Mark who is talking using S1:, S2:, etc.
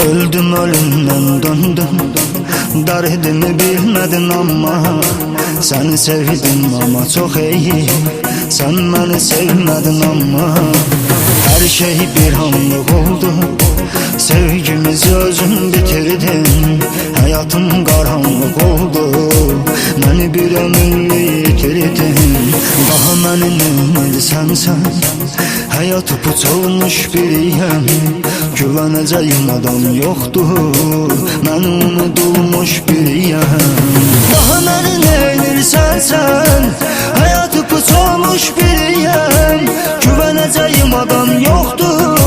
S1: Öldüm ölümden döndüm, derdimi bilmedin ama seni sevdim ama çok iyi. Sen beni sevmedin ama her şey bir anlık oldu. Sevgimizi özün bitirdin, hayatım karanlık oldu. Beni bir ömürlük yitirdin. Daha benim sensen, hayatı puçulmuş biriyim. Güveneceğim adam yoktur, ben unutulmuş biriyim. Daha beni neylirsen sen, hayatı puçulmuş biriyim. Güveneceğim adam yoktur,